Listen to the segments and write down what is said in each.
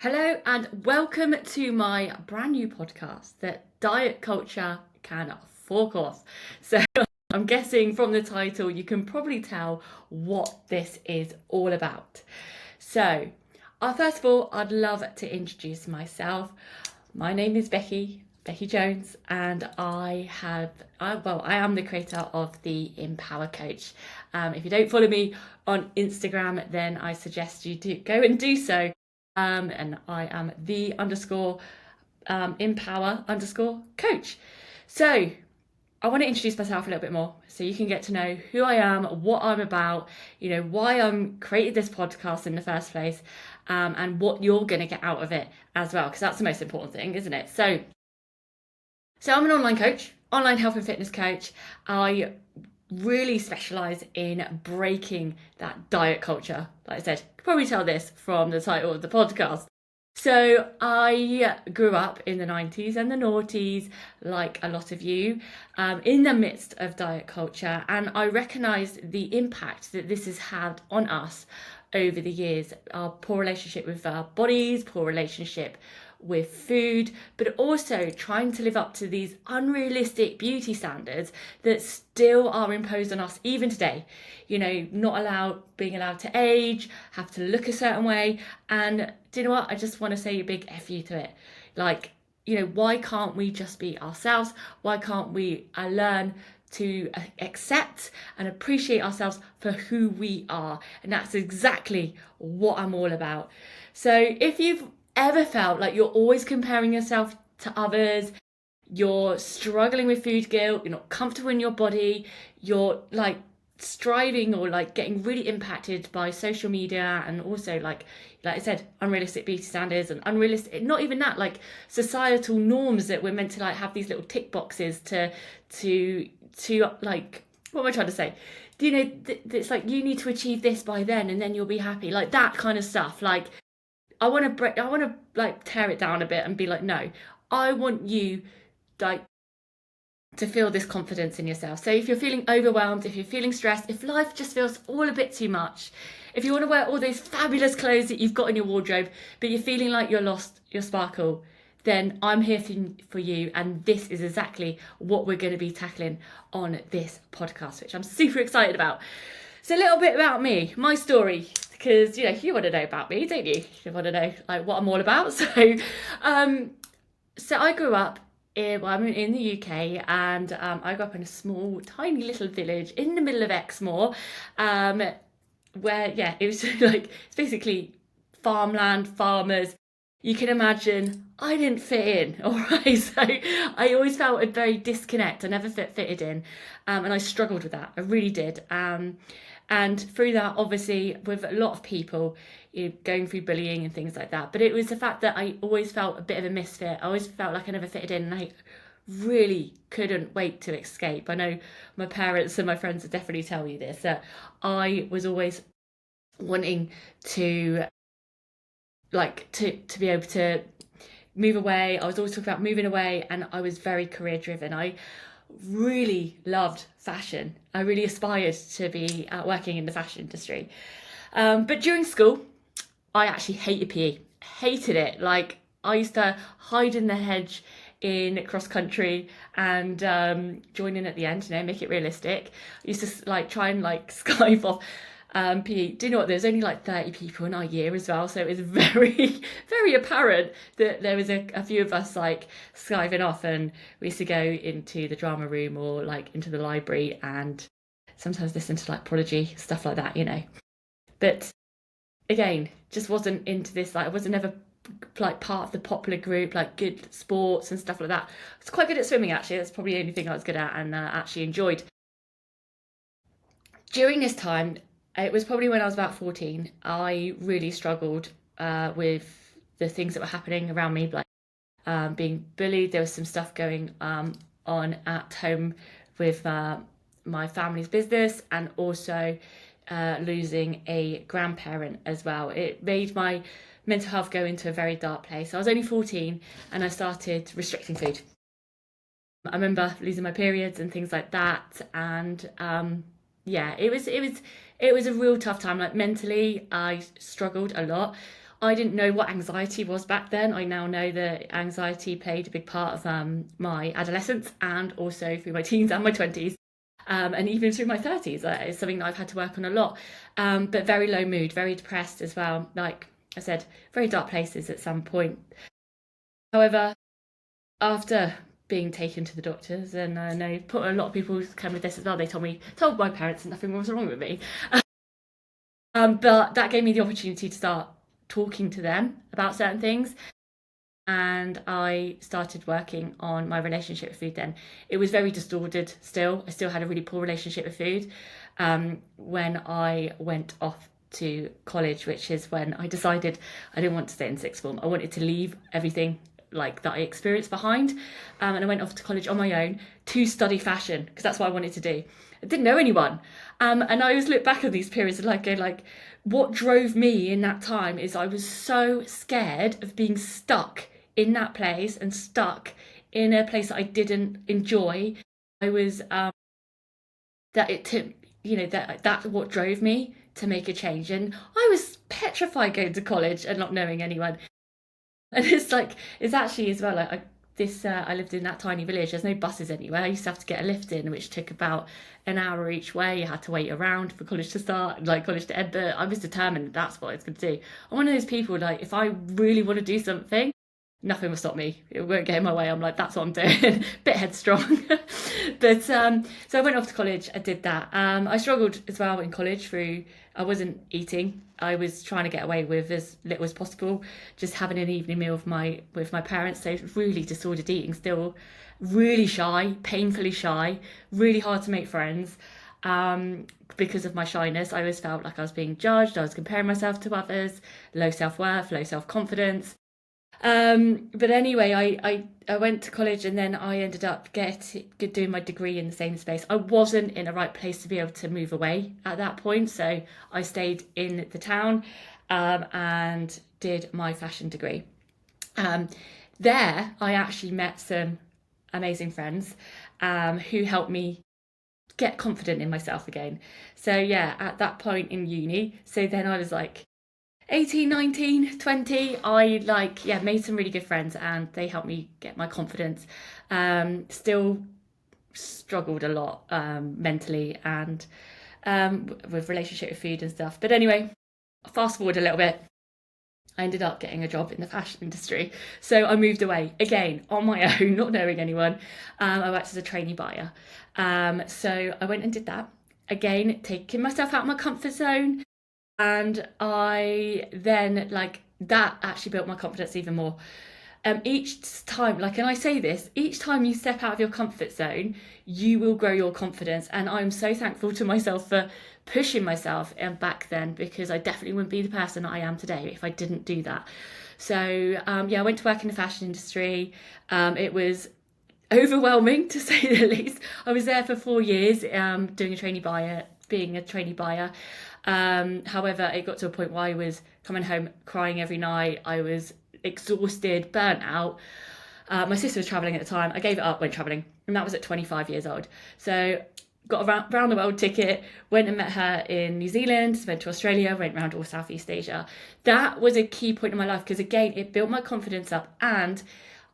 Hello and welcome to my brand new podcast that diet culture can fork off. So I'm guessing from the title you can probably tell what this is all about. So, first of all, I'd love to introduce myself. My name is Becky Jones, and I am the creator of the Empower Coach. If you don't follow me on Instagram, then I suggest you do go and do so. And I am the underscore empower underscore coach. So I want to introduce myself a little bit more so you can get to know who I am, what I'm about, why I'm created this podcast in the first place, and what you're going to get out of it as well, because that's the most important thing, isn't it? So I'm an online coach, online health and fitness coach. I really specialize in breaking that diet culture. Like I said, you can probably tell this from the title of the podcast. So I grew up in the 90s and the noughties, like a lot of you, in the midst of diet culture, and I recognised the impact that this has had on us over the years. Our poor relationship with our bodies, poor relationship with food, but also trying to live up to these unrealistic beauty standards that still are imposed on us even today. Not being allowed to age, have to look a certain way. And do you know what? I just want to say a big F you to it. Why can't we just be ourselves? Why can't we learn to accept and appreciate ourselves for who we are? And that's exactly what I'm all about. So if you've ever felt like you're always comparing yourself to others, you're struggling with food guilt, you're not comfortable in your body, you're striving or getting really impacted by social media, and also like I said, unrealistic beauty standards and unrealistic, not even that, societal norms that we're meant to have these little tick boxes to what am I trying to say? It's like you need to achieve this by then and then you'll be happy, like that kind of stuff. I want to tear it down a bit and be like, no, I want you to feel this confidence in yourself. So if you're feeling overwhelmed, if you're feeling stressed, if life just feels all a bit too much, if you want to wear all those fabulous clothes that you've got in your wardrobe, but you're feeling like you're lost your sparkle, then I'm here for you. And this is exactly what we're going to be tackling on this podcast, which I'm super excited about. So a little bit about me, my story, because you want to know about me, don't you? You want to know what I'm all about. So I grew up I'm in the UK, and I grew up in a small, tiny little village in the middle of Exmoor, where it was it's basically farmland, farmers. You can imagine I didn't fit in, all right? So I always felt a very disconnect. I never fitted in, and I struggled with that. I really did. And through that, obviously, with a lot of people, going through bullying and things like that. But it was the fact that I always felt a bit of a misfit. I always felt like I never fitted in, and I really couldn't wait to escape. I know my parents and my friends would definitely tell you this, that I was always wanting to to be able to move away. I was always talking about moving away, and I was very career driven. I really loved fashion. I really aspired to be working in the fashion industry. But during school, I actually hated PE. Hated it. I used to hide in the hedge in cross country and join in at the end, make it realistic. I used to try and skive off PE. Do you know what? There's only 30 people in our year as well, so it was very, very apparent that there was a few of us skiving off, and we used to go into the drama room or into the library and sometimes listen to Prodigy, stuff like that, But again, just wasn't into this. I wasn't ever part of the popular group, good sports and stuff like that. I was quite good at swimming, actually. That's probably the only thing I was good at and actually enjoyed. During this time, it was probably when I was about 14, I really struggled with the things that were happening around me, being bullied. There was some stuff going on at home with my family's business, and also losing a grandparent as well. It made my mental health go into a very dark place. I was only 14 and I started restricting food. I remember losing my periods and things like that, and it was a real tough time. Mentally, I struggled a lot. I didn't know what anxiety was back then. I now know that anxiety played a big part of my adolescence and also through my teens and my 20s. And even through my 30s, it's something that I've had to work on a lot. But very low mood, very depressed as well. Like I said, very dark places at some point. However, after being taken to the doctors, and I know a lot of people come with this as well, told my parents nothing was wrong with me. But that gave me the opportunity to start talking to them about certain things. And I started working on my relationship with food then. It was very distorted still. I still had a really poor relationship with food when I went off to college, which is when I decided I didn't want to stay in sixth form. I wanted to leave everything like that I experienced behind. And I went off to college on my own to study fashion because that's what I wanted to do. I didn't know anyone. And I always look back at these periods and go like, what drove me in that time is I was so scared of being stuck in that place and stuck in a place that I didn't enjoy. I was that it took, that's what drove me to make a change. And I was petrified going to college and not knowing anyone. And it's actually as well like I lived in that tiny village. There's no buses anywhere. I used to have to get a lift in, which took about an hour each way. You had to wait around for college to start, like college to end. But I was determined that's what I was going to do. I'm one of those people like if I really want to do something, nothing will stop me. It won't get in my way. I'm like, that's what I'm doing. Bit headstrong. But so I went off to college. I did that. I struggled as well in college through, I wasn't eating. I was trying to get away with as little as possible, just having an evening meal with my parents. So really disordered eating, still really shy, painfully shy, really hard to make friends. Because of my shyness, I always felt like I was being judged. I was comparing myself to others, low self-worth, low self-confidence. But anyway, I went to college and then I ended up doing my degree in the same space. I wasn't in the right place to be able to move away at that point, so I stayed in the town and did my fashion degree. There, I actually met some amazing friends who helped me get confident in myself again. So yeah, at that point in uni, so then I was like 18, 19, 20, I made some really good friends and they helped me get my confidence. Still struggled a lot mentally and with relationship with food and stuff. But anyway, fast forward a little bit. I ended up getting a job in the fashion industry. So I moved away again on my own, not knowing anyone. I worked as a trainee buyer. So I went and did that. Again, taking myself out of my comfort zone. And I then that actually built my confidence even more. Each time, and I say this, each time you step out of your comfort zone, you will grow your confidence. And I'm so thankful to myself for pushing myself back then, because I definitely wouldn't be the person I am today if I didn't do that. So I went to work in the fashion industry. It was overwhelming to say the least. I was there for 4 years being a trainee buyer. However, it got to a point where I was coming home crying every night. I was exhausted, burnt out. My sister was travelling at the time. I gave it up, went travelling, and that was at 25 years old. So got a round the world ticket, went and met her in New Zealand, went to Australia, went around all Southeast Asia. That was a key point in my life because again, it built my confidence up, and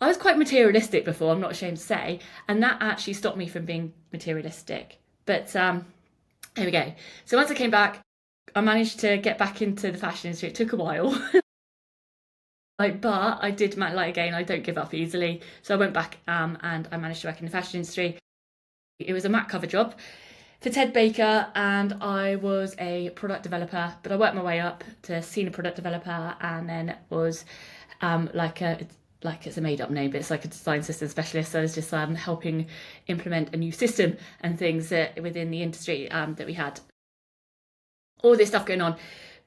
I was quite materialistic before, I'm not ashamed to say, and that actually stopped me from being materialistic. But here we go. So once I came back, I managed to get back into the fashion industry. It took a while. But I did again, I don't give up easily. So I went back and I managed to work in the fashion industry. It was a mat cover job for Ted Baker, and I was a product developer, but I worked my way up to senior product developer, and then was it's a made up name, but it's like a design system specialist. So I was just helping implement a new system and things within the industry that we had. All this stuff going on.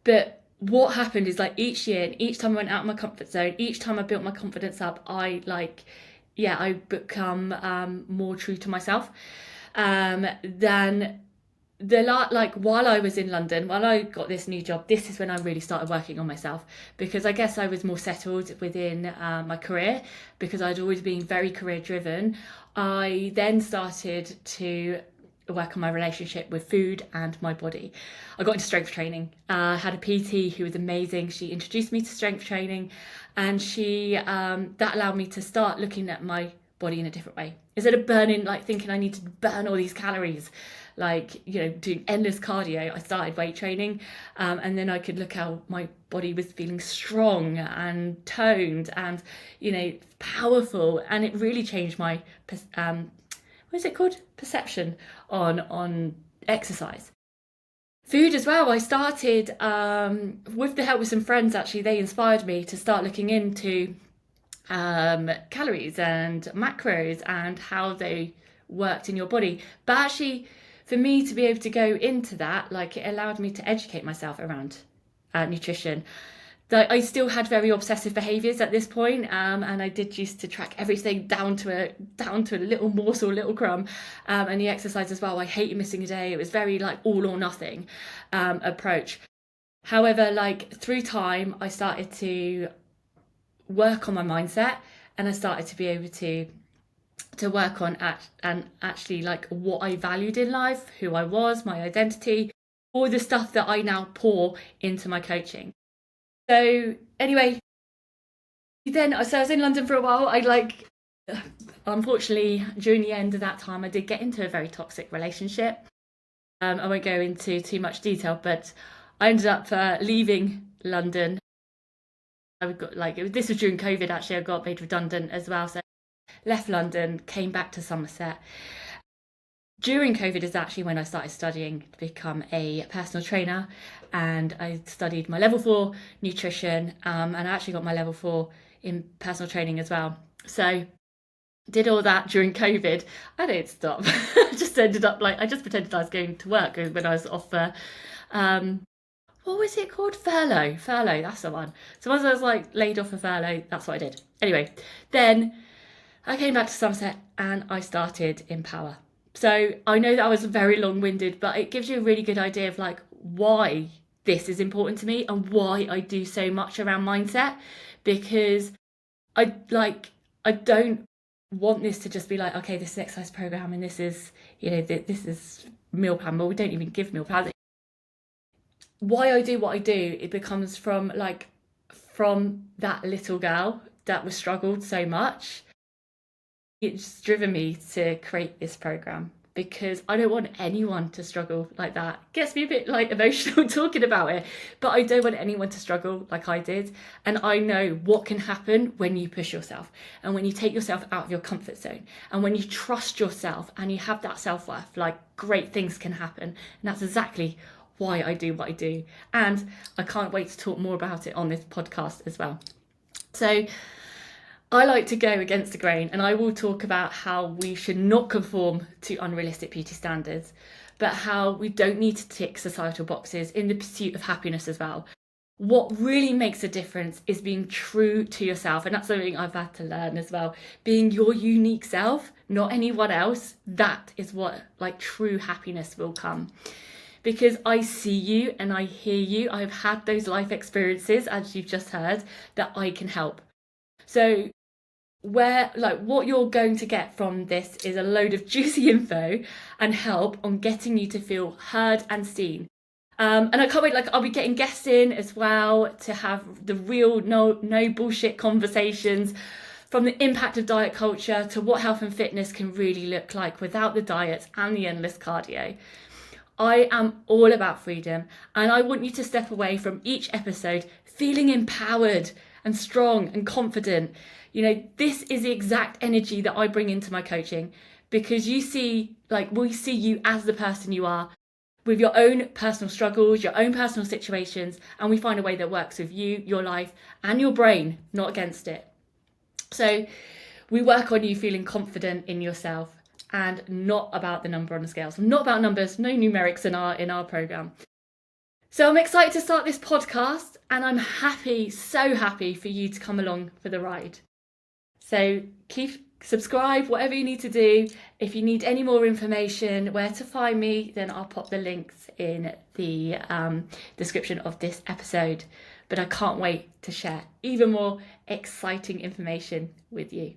But what happened is each year and each time I went out of my comfort zone, each time I built my confidence up, I become more true to myself. Then while I was in London, while I got this new job, this is when I really started working on myself, because I guess I was more settled within my career because I'd always been very career driven. I then started to work on my relationship with food and my body. I got into strength training. I had a PT who was amazing. She introduced me to strength training, and she that allowed me to start looking at my body in a different way. Instead of burning, like thinking I need to burn all these calories, like, you know, doing endless cardio, I started weight training, and then I could look how my body was feeling strong and toned and, you know, powerful, and it really changed my what is it called, perception on exercise. Food as well. I started with the help of some friends. Actually, they inspired me to start looking into calories and macros and how they worked in your body. But actually, for me to be able to go into that, like, it allowed me to educate myself around nutrition. That I still had very obsessive behaviours at this point, and I did used to track everything down to a little morsel, little crumb, and the exercise as well. I hated missing a day. It was very like all or nothing approach. However, like through time, I started to work on my mindset, and I started to be able to work on and actually like what I valued in life, who I was, my identity, all the stuff that I now pour into my coaching. So anyway, so I was in London for a while. Unfortunately, during the end of that time, I did get into a very toxic relationship. I won't go into too much detail, but I ended up leaving London. This was during COVID. Actually, I got made redundant as well, so left London, came back to Somerset. During COVID is actually when I started studying to become a personal trainer, and I studied my level 4 nutrition, and I actually got my level 4 in personal training as well. So did all that during COVID. I didn't stop. I just ended up I just pretended I was going to work when I was off for what was it called? Furlough, that's the one. So once I was like laid off for furlough, that's what I did. Anyway, then I came back to Somerset and I started Empower. So I know that I was very long-winded, but it gives you a really good idea of like why this is important to me and why I do so much around mindset, because I don't want this to just be like, okay, this is an exercise program and this is, you know, this is meal plan, but we don't even give meal plans. Why I do what I do, it becomes from that little girl that was struggled so much. It's driven me to create this program because I don't want anyone to struggle like that. It gets me a bit like emotional talking about it, but I don't want anyone to struggle like I did. And I know what can happen when you push yourself and when you take yourself out of your comfort zone and when you trust yourself and you have that self-worth, like great things can happen. And that's exactly why I do what I do. And I can't wait to talk more about it on this podcast as well. So I like to go against the grain, and I will talk about how we should not conform to unrealistic beauty standards, but how we don't need to tick societal boxes in the pursuit of happiness as well. What really makes a difference is being true to yourself, and that's something I've had to learn as well. Being your unique self, not anyone else, that is what like true happiness will come. Because I see you and I hear you, I've had those life experiences, as you've just heard, that I can help. So what you're going to get from this is a load of juicy info and help on getting you to feel heard and seen. And I can't wait, I'll be getting guests in as well to have the real no bullshit conversations, from the impact of diet culture to what health and fitness can really look like without the diets and the endless cardio. I am all about freedom, and I want you to step away from each episode feeling empowered and strong and confident. You know, this is the exact energy that I bring into my coaching, because we see you as the person you are, with your own personal struggles, your own personal situations, and we find a way that works with you, your life, and your brain, not against it. So we work on you feeling confident in yourself and not about the number on the scales. Not about numbers, no numerics in our program. So I'm excited to start this podcast, and I'm so happy for you to come along for the ride. So subscribe, whatever you need to do. If you need any more information, where to find me, then I'll pop the links in the description of this episode. But I can't wait to share even more exciting information with you.